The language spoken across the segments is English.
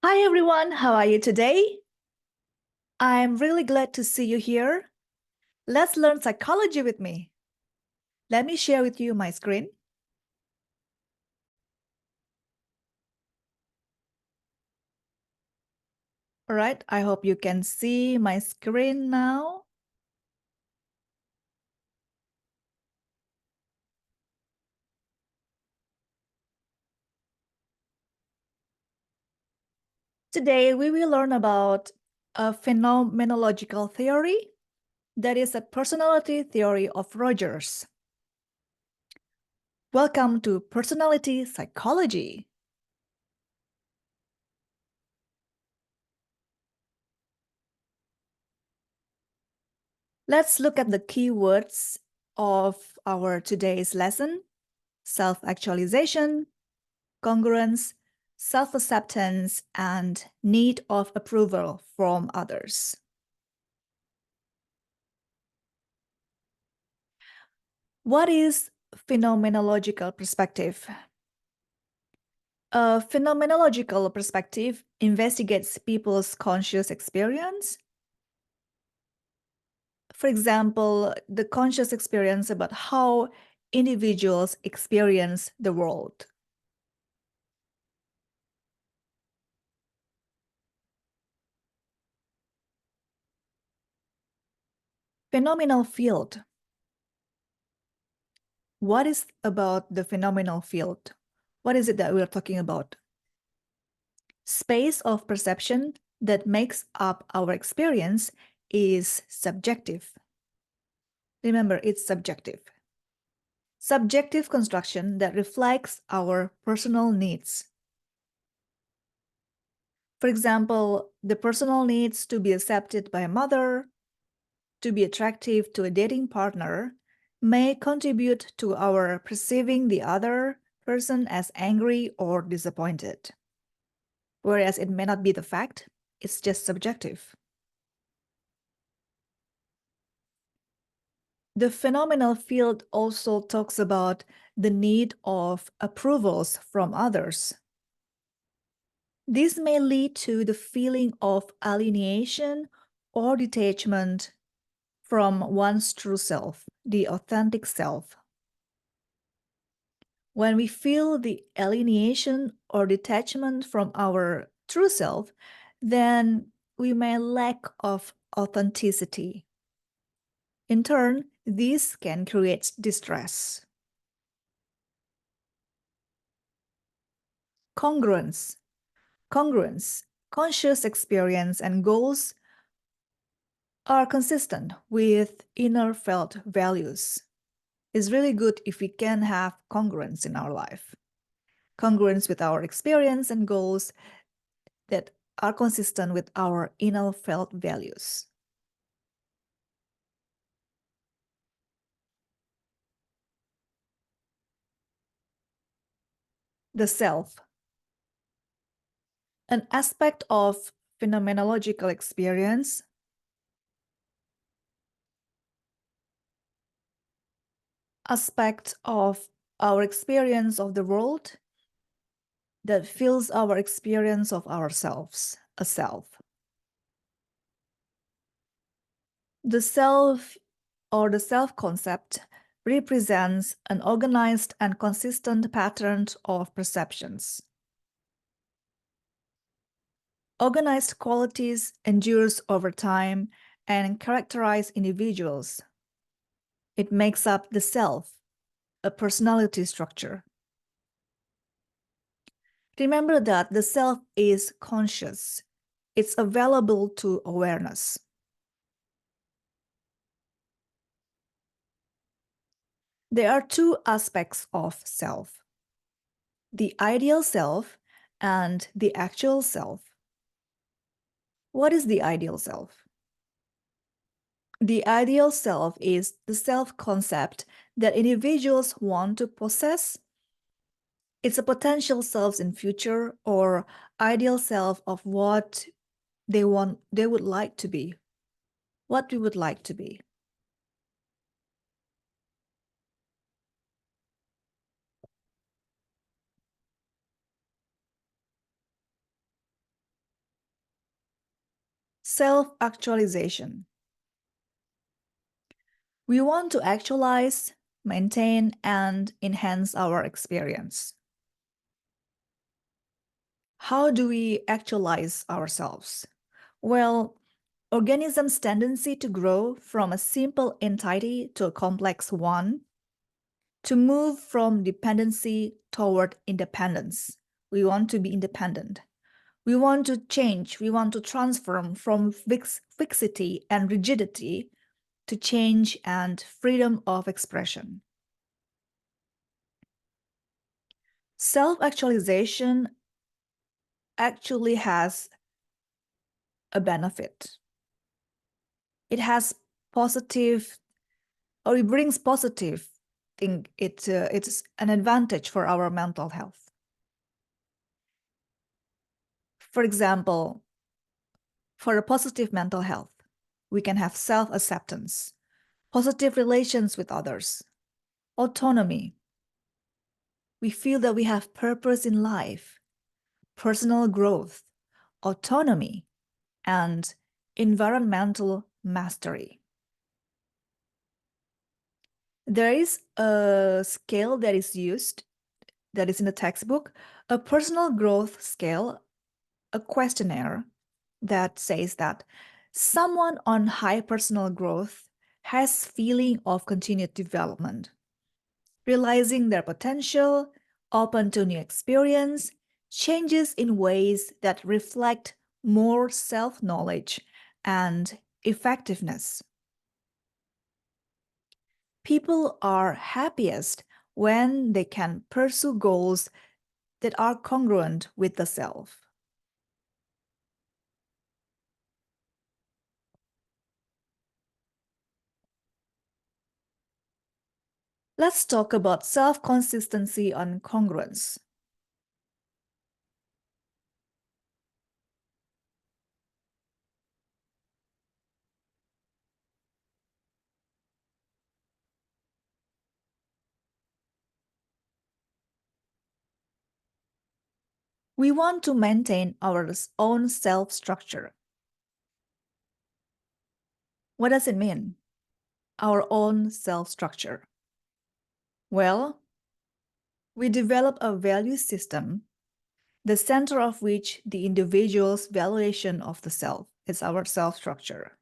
Hi everyone, how are you today? I'm really glad to see you here. Let's learn psychology with me. Let me share with you my screen. All right, I hope you can see my screen now. Today we will learn about a phenomenological theory that is a personality theory of Rogers. Welcome to Personality Psychology. Let's look at the keywords of our today's lesson: self-actualization, congruence, self-acceptance, and need of approval from others. What is phenomenological perspective? A phenomenological perspective investigates people's conscious experience. For example, the conscious experience about how individuals experience the world. Phenomenal field. What is about the phenomenal field? What is it that we're talking about? Space of perception that makes up our experience is subjective. Remember, it's subjective. Subjective construction that reflects our personal needs. For example, the personal needs to be accepted by a mother, to be attractive to a dating partner, may contribute to our perceiving the other person as angry or disappointed. Whereas it may not be the fact, it's just subjective. The phenomenal field also talks about the need of approvals from others. This may lead to the feeling of alienation or detachment from one's true self, the authentic self. When we feel the alienation or detachment from our true self, then we may lack of authenticity. In turn, this can create distress. Congruence. Congruence, conscious experience and goals are consistent with inner felt values. It's really good if we can have congruence in our life. Congruence with our experience and goals that are consistent with our inner felt values. The self. An aspect of phenomenological experience of our experience of the world that fills our experience of ourselves, a self. The self or the self-concept represents an organized and consistent pattern of perceptions. Organized qualities endures over time and characterize individuals. It makes up the self, a personality structure. Remember that the self is conscious. It's available to awareness. There are two aspects of self: the ideal self and the actual self. What is the ideal self? The ideal self is the self-concept that individuals want to possess. It's a potential selves in future or ideal self of what they would like to be, what we would like to be. Self-actualization. We want to actualize, maintain, and enhance our experience. How do we actualize ourselves? Well, organisms' tendency to grow from a simple entity to a complex one, to move from dependency toward independence. We want to be independent. We want to change, we want to transform from fixity and rigidity to change and freedom of expression. Self-actualization actually has a benefit. It has positive, or it brings positive thing. It's an advantage for our mental health. For example, for a positive mental health, we can have self-acceptance, positive relations with others, autonomy. We feel that we have purpose in life, personal growth, autonomy, and environmental mastery. There is a scale that is used, that is in the textbook, a personal growth scale, a questionnaire that says that someone on high personal growth has feeling of continued development, realizing their potential, open to new experience, changes in ways that reflect more self-knowledge and effectiveness. People are happiest when they can pursue goals that are congruent with the self. Let's talk about self-consistency and congruence. We want to maintain our own self-structure. What does it mean? Our own self-structure. Well, we develop a value system, the center of which the individual's valuation of the self is our self-structure.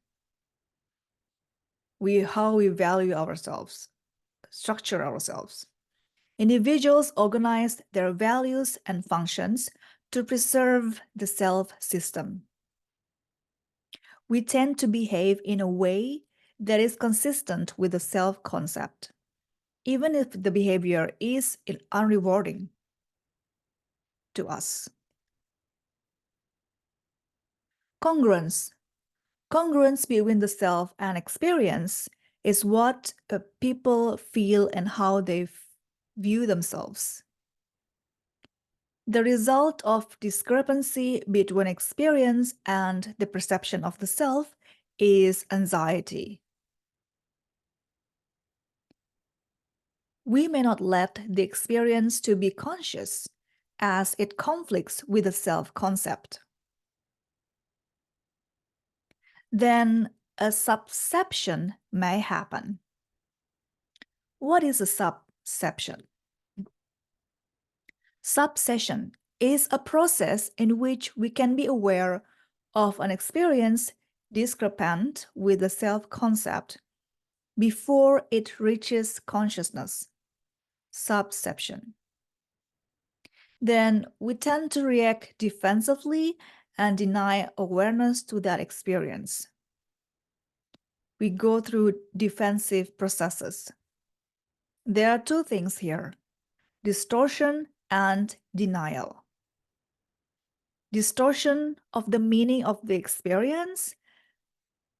How we value ourselves, structure ourselves. Individuals organize their values and functions to preserve the self system. We tend to behave in a way that is consistent with the self concept, even if the behavior is unrewarding to us. Congruence. Congruence between the self and experience is what people feel and how they view themselves. The result of discrepancy between experience and the perception of the self is anxiety. We may not let the experience to be conscious as it conflicts with the self-concept. Then a subception may happen. What is a subception? Subsession is a process in which we can be aware of an experience discrepant with the self-concept before it reaches consciousness. Subception. Then we tend to react defensively and deny awareness to that experience. We go through defensive processes. There are two things here: distortion and denial. Distortion of the meaning of the experience,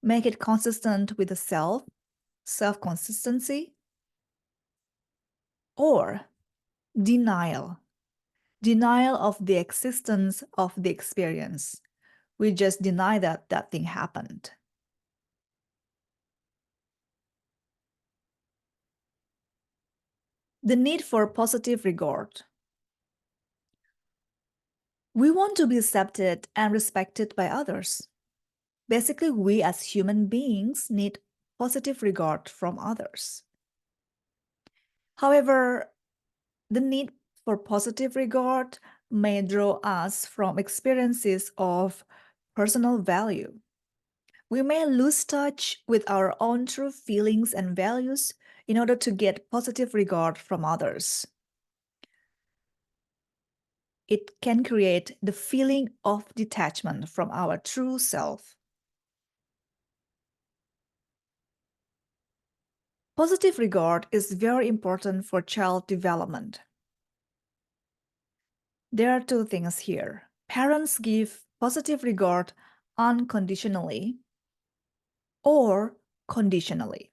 make it consistent with the self-consistency, or denial of the existence of the experience. We just deny that that thing happened. The need for positive regard. We want to be accepted and respected by others. Basically, we as human beings need positive regard from others. However, the need for positive regard may draw us from experiences of personal value. We may lose touch with our own true feelings and values in order to get positive regard from others. It can create the feeling of detachment from our true self. Positive regard is very important for child development. There are two things here. Parents give positive regard unconditionally or conditionally.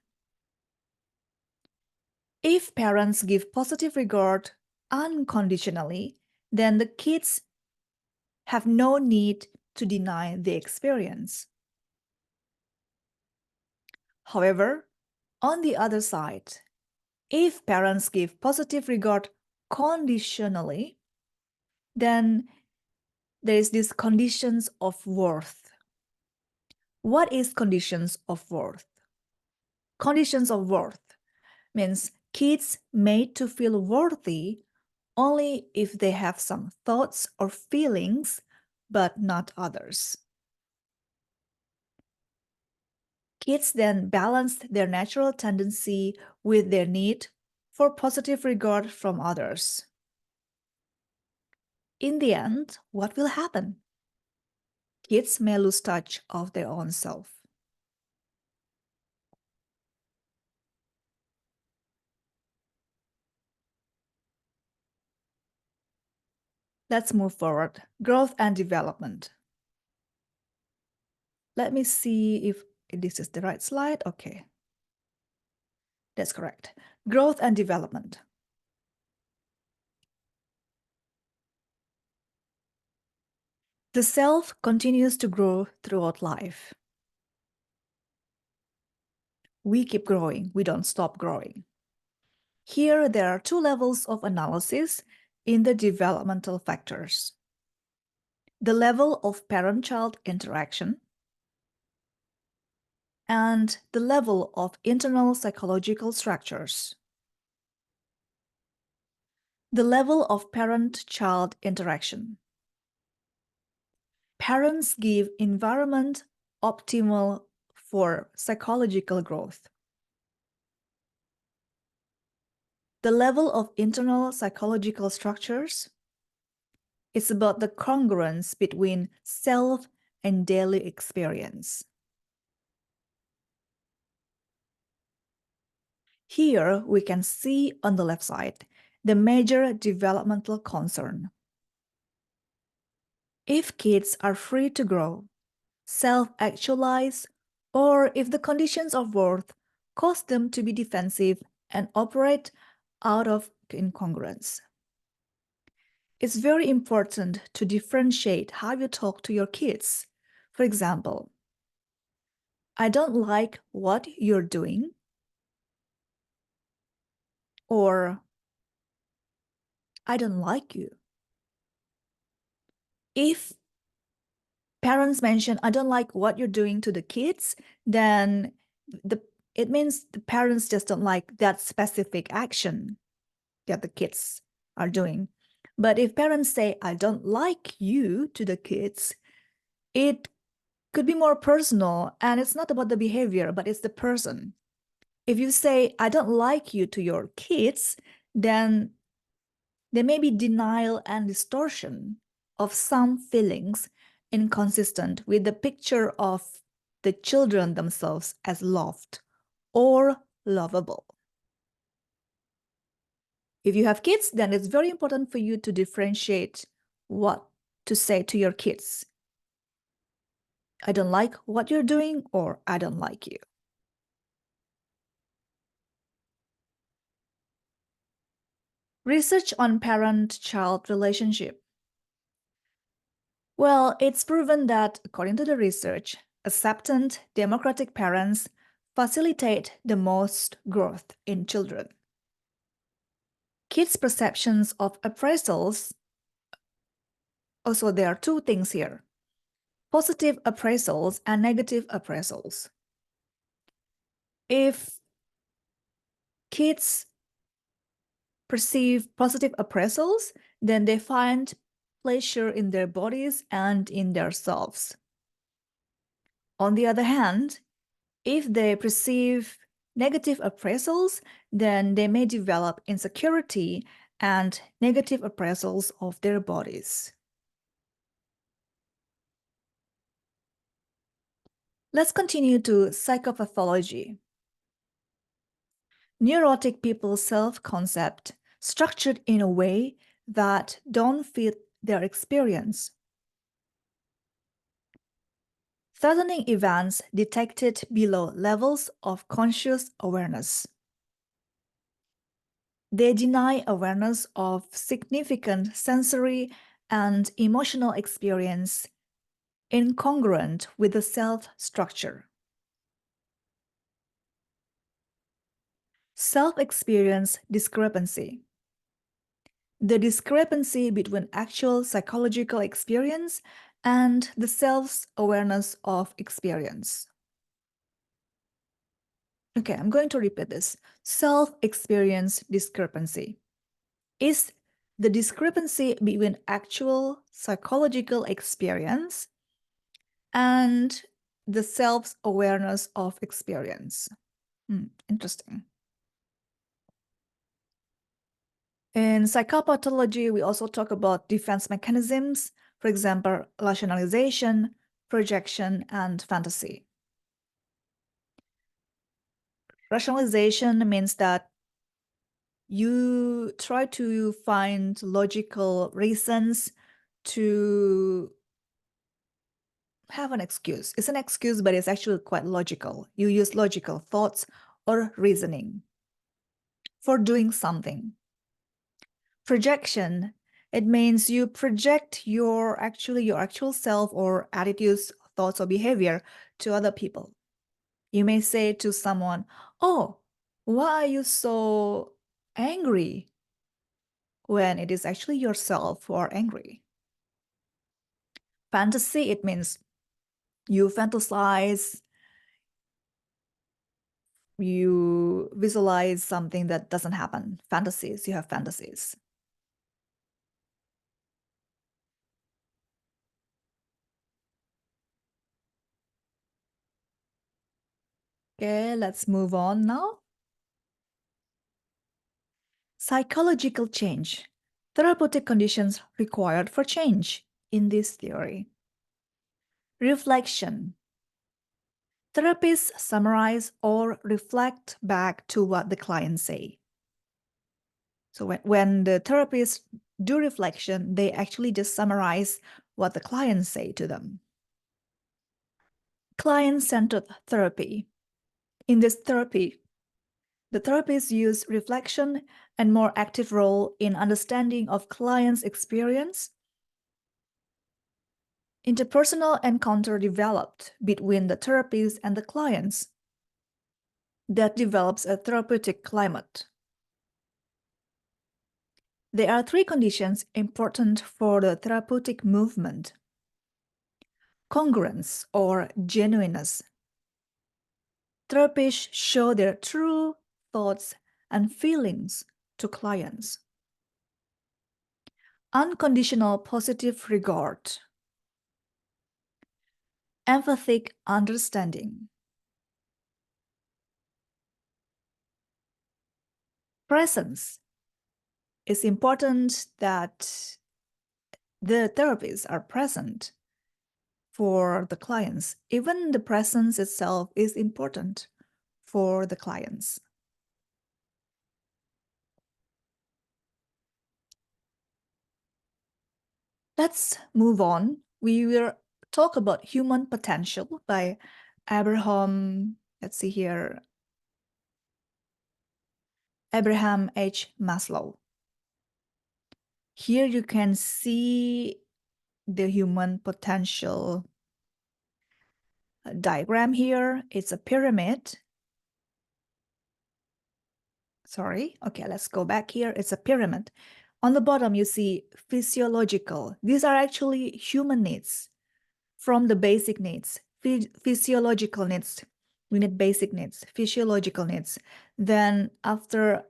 If parents give positive regard unconditionally, then the kids have no need to deny the experience. However, on the other side, if parents give positive regard conditionally, then there is this conditions of worth. What is conditions of worth? Conditions of worth means kids made to feel worthy only if they have some thoughts or feelings, but not others. Kids then balance their natural tendency with their need for positive regard from others. In the end, what will happen? Kids may lose touch of their own self. Let's move forward. Growth and development. Let me see if this is the right slide. Okay. That's correct. Growth and development. The self continues to grow throughout life. We keep growing. We don't stop growing. Here, there are two levels of analysis in the developmental factors. The level of parent-child interaction and the level of internal psychological structures. The level of parent-child interaction. Parents give environment optimal for psychological growth. The level of internal psychological structures is about the congruence between self and daily experience. Here we can see on the left side the major developmental concern. If kids are free to grow, self-actualize, or if the conditions of worth cause them to be defensive and operate out of incongruence. It's very important to differentiate how you talk to your kids. For example, I don't like what you're doing, or I don't like you. If parents mention, I don't like what you're doing to the kids, then it means the parents just don't like that specific action that the kids are doing. But if parents say, I don't like you to the kids, it could be more personal, and it's not about the behavior, but it's the person. If you say, I don't like you to your kids, then there may be denial and distortion of some feelings inconsistent with the picture of the children themselves as loved or lovable. If you have kids, then it's very important for you to differentiate what to say to your kids. I don't like what you're doing, or I don't like you. Research on parent-child relationship. Well, it's proven that, according to the research, acceptant, democratic parents facilitate the most growth in children. Kids' perceptions of appraisals, also there are two things here. positive appraisals and negative appraisals. If kids perceive positive appraisals, then they find pleasure in their bodies and in their selves. On the other hand, if they perceive negative appraisals, then they may develop insecurity and negative appraisals of their bodies. Let's continue to psychopathology. Neurotic people's self-concept structured in a way that don't fit their experience. Threatening events detected below levels of conscious awareness. They deny awareness of significant sensory and emotional experience incongruent with the self-structure. Self-experience discrepancy. The discrepancy between actual psychological experience and the self's awareness of experience. Okay, I'm going to repeat this. Self-experience discrepancy is the discrepancy between actual psychological experience and the self's awareness of experience. Interesting. In psychopathology, we also talk about defense mechanisms, for example, rationalization, projection, and fantasy. Rationalization means that you try to find logical reasons to have an excuse. It's an excuse, but it's actually quite logical. You use logical thoughts or reasoning for doing something. Projection, it means you project your actual self or attitudes, thoughts, or behavior to other people. You may say to someone, "Oh, why are you so angry?" when it is actually yourself who are angry. Fantasy, it means you fantasize, you visualize something that doesn't happen. Fantasies, you have fantasies. Okay, let's move on now. Psychological change. Therapeutic conditions required for change in this theory. Reflection. Therapists summarize or reflect back to what the clients say. So when the therapists do reflection, they actually just summarize what the clients say to them. Client-centered therapy. In this therapy, the therapists use reflection and more active role in understanding of clients' experience. Interpersonal encounter developed between the therapists and the clients that develops a therapeutic climate. There are three conditions important for the therapeutic movement. Congruence or genuineness. Therapists show their true thoughts and feelings to clients. Unconditional positive regard. Empathic understanding. Presence. It's important that the therapists are present for the clients. Even the presence itself is important for the clients. Let's move on. We will talk about human potential by let's see here, Abraham H. Maslow. Here you can see the human potential diagram here. It's a pyramid. Sorry. Okay, let's go back here. It's a pyramid. On the bottom, you see physiological. These are actually human needs. from the basic needs, physiological needs. We need basic needs, physiological needs. Then after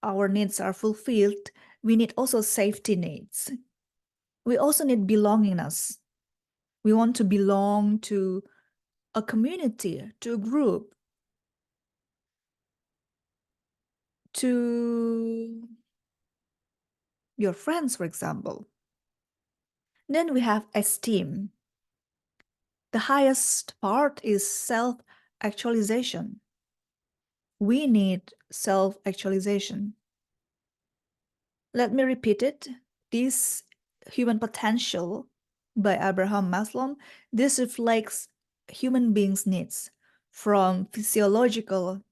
our needs are fulfilled, we need also safety needs. We also need belongingness. We want to belong to a community, to a group, to your friends, for example. Then we have esteem. The highest part is self-actualization. We need self-actualization. Let me repeat it. This human potential by Abraham Maslow, this reflects human beings' needs from physiological,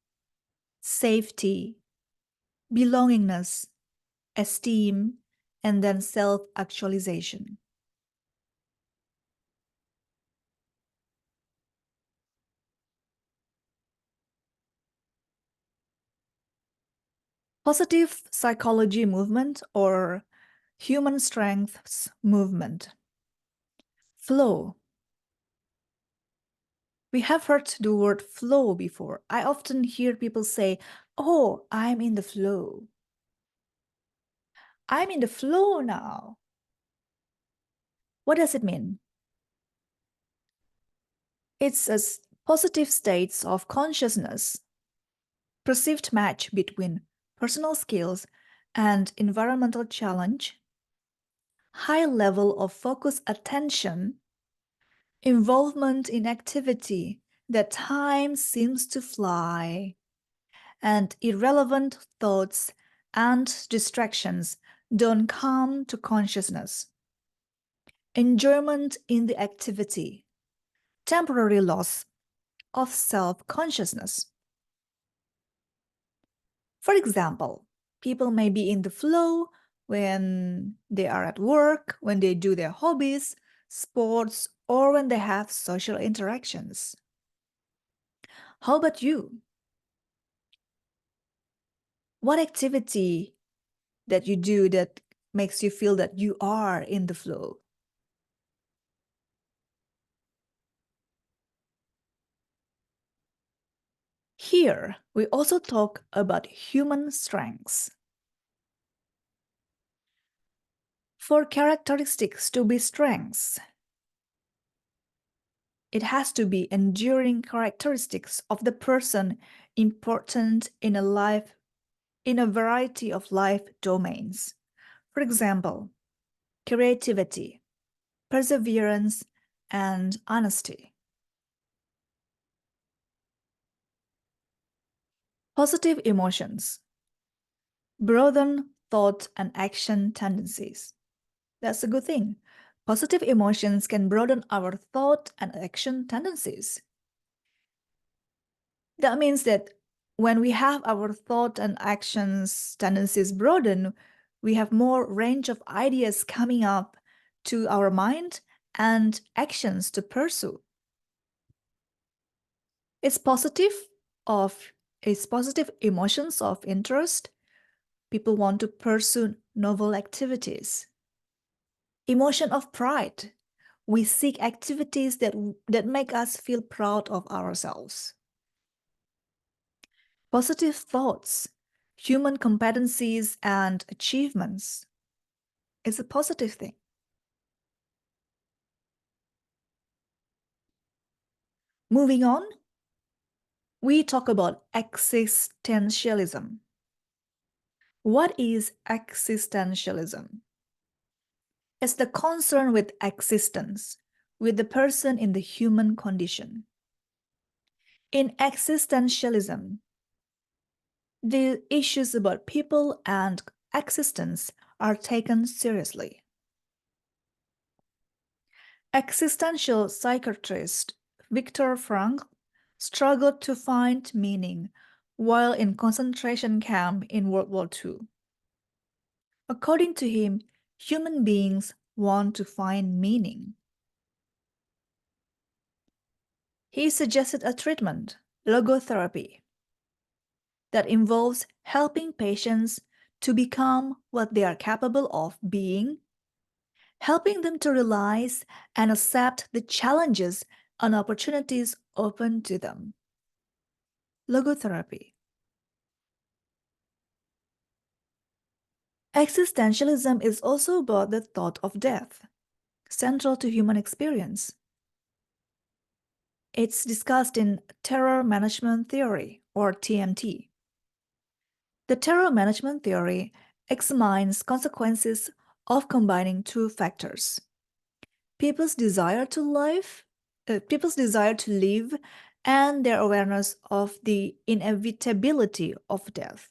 safety, belongingness, esteem, and then self-actualization. Positive psychology movement or human strengths movement. Flow. We have heard the word flow before. I often hear people say, "Oh, I'm in the flow. I'm in the flow now." What does it mean? It's a positive states of consciousness, perceived match between personal skills and environmental challenge, high level of focused attention, involvement in activity that time seems to fly, and irrelevant thoughts and distractions don't come to consciousness. Enjoyment in the activity, temporary loss of self-consciousness. For example, people may be in the flow when they are at work, when they do their hobbies, sports, or when they have social interactions. How about you? What activity that you do that makes you feel that you are in the flow? Here, we also talk about human strengths. For characteristics to be strengths, it has to be enduring characteristics of the person important in a variety of life domains. For example, creativity, perseverance, and honesty. Positive emotions broaden thought and action tendencies. That's a good thing. Positive emotions can broaden our thought and action tendencies. That means that when we have our thought and actions tendencies broaden, we have more range of ideas coming up to our mind and actions to pursue. It's positive of it's positive emotions of interest. People want to pursue novel activities. Emotion of pride. We seek activities that make us feel proud of ourselves. Positive thoughts, human competencies and achievements is a positive thing. Moving on, we talk about existentialism. What is existentialism? It's the concern with existence, with the person in the human condition. In existentialism, the issues about people and existence are taken seriously. Existential psychiatrist Viktor Frankl struggled to find meaning while in concentration camp in World War II. According to him, human beings want to find meaning. He suggested a treatment, logotherapy, that involves helping patients to become what they are capable of being helping them to realize and accept the challenges and opportunities open to them. Logotherapy. Existentialism is also about the thought of death, central to human experience. It's discussed in terror management theory, or TMT. The terror management theory examines consequences of combining two factors: people's desire to live, and their awareness of the inevitability of death.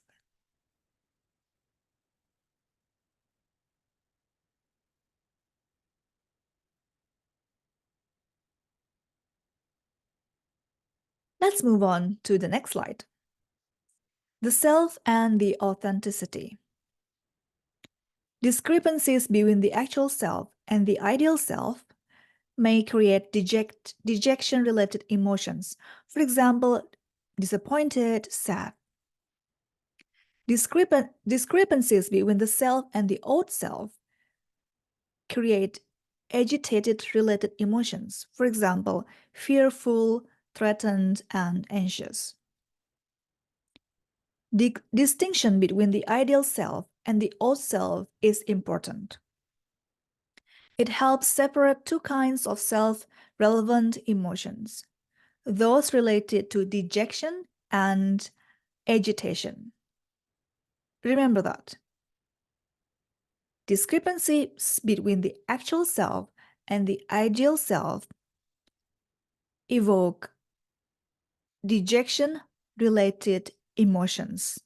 Let's move on to the next slide. The self and the authenticity. Discrepancies between the actual self and the ideal self may create dejection-related emotions. For example, disappointed, sad. Discrepancies between the self and the old self create agitated-related emotions. For example, fearful, threatened, and anxious. The distinction between the ideal self and the old self is important. It helps separate two kinds of self-relevant emotions, those related to dejection and agitation. Remember that. Discrepancies between the actual self and the ideal self evoke dejection-related emotions.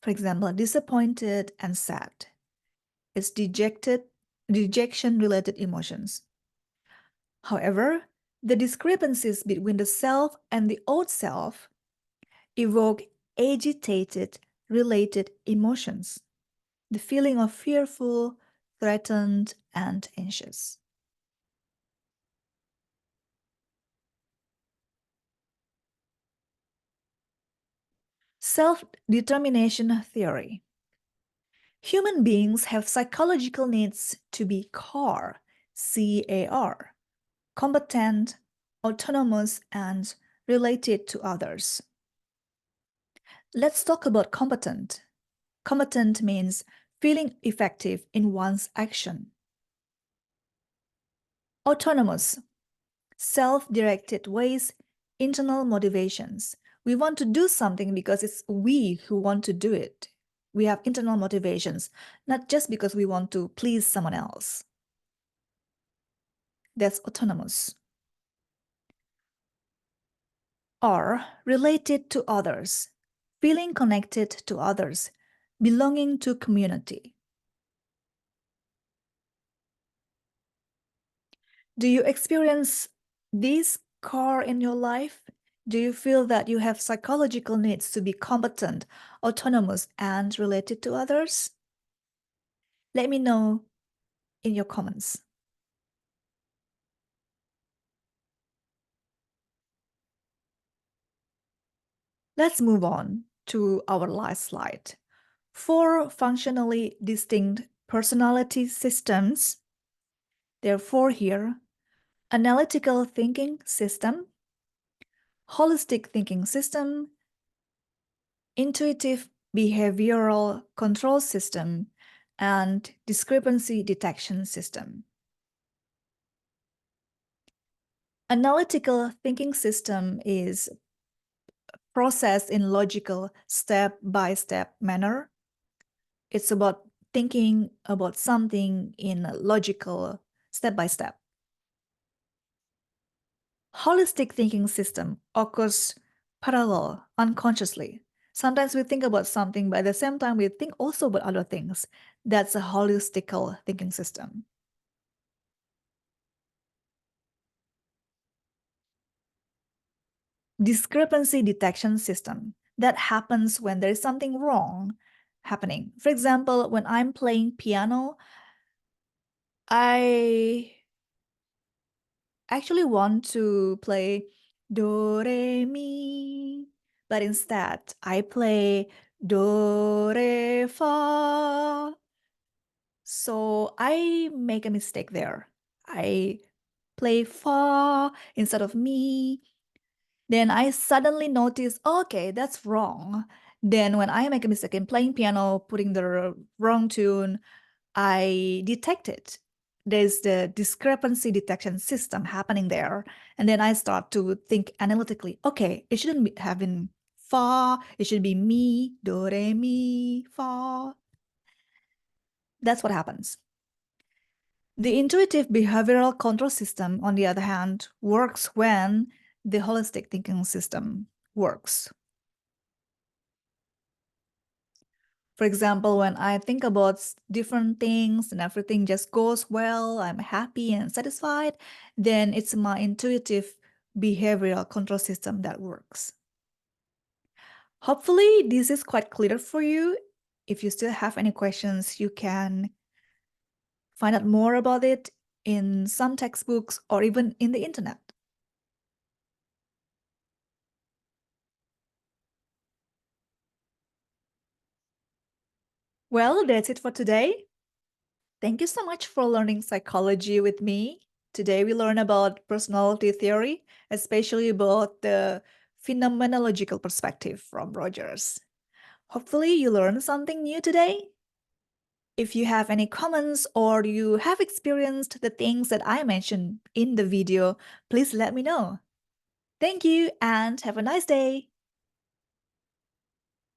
For example, disappointed and sad. It's dejection-related emotions. However, the discrepancies between the self and the old self evoke agitated related emotions, the feeling of fearful, threatened, and anxious. Self-determination theory. Human beings have psychological needs to be CAR, C-A-R, competent, autonomous, and related to others. Let's talk about competent. Competent means feeling effective in one's action. Autonomous, self-directed ways, internal motivations. We want to do something because it's we who want to do it. We have internal motivations, not just because we want to please someone else. That's autonomous. Or related to others, feeling connected to others, belonging to community. Do you experience this core in your life? Do you feel that you have psychological needs to be competent, autonomous, and related to others? Let me know in your comments. Let's move on to our last slide. 4 functionally distinct personality systems. There are 4 here: analytical thinking system, holistic thinking system, intuitive behavioral control system, and discrepancy detection system. Analytical thinking system is processed in logical step-by-step manner. It's about thinking about something in a logical step-by-step. Holistic thinking system occurs parallel, unconsciously. Sometimes we think about something, but at the same time we think also about other things. That's a holistical thinking system. Discrepancy detection system. That happens when there is something wrong happening. For example, when I'm playing piano, I actually want to play do, re, mi, but instead I play do, re, fa. So I make a mistake there. I play fa instead of me. Then I suddenly notice, okay, that's wrong. Then when I make a mistake in playing piano, putting the wrong tune, I detect it. There's the discrepancy detection system happening there. And then I start to think analytically, okay, it shouldn't have been fa, it should be mi, do, re, mi, fa. That's what happens. The intuitive behavioral control system, on the other hand, works when the holistic thinking system works. For example, when I think about different things and everything just goes well, I'm happy and satisfied, then it's my intuitive behavioral control system that works. Hopefully, this is quite clear for you. If you still have any questions, you can find out more about it in some textbooks or even in the internet. Well, that's it for today. Thank you so much for learning psychology with me. Today we learn about personality theory, especially about the phenomenological perspective from Rogers. Hopefully you learned something new today. If you have any comments or you have experienced the things that I mentioned in the video, please let me know. Thank you and have a nice day.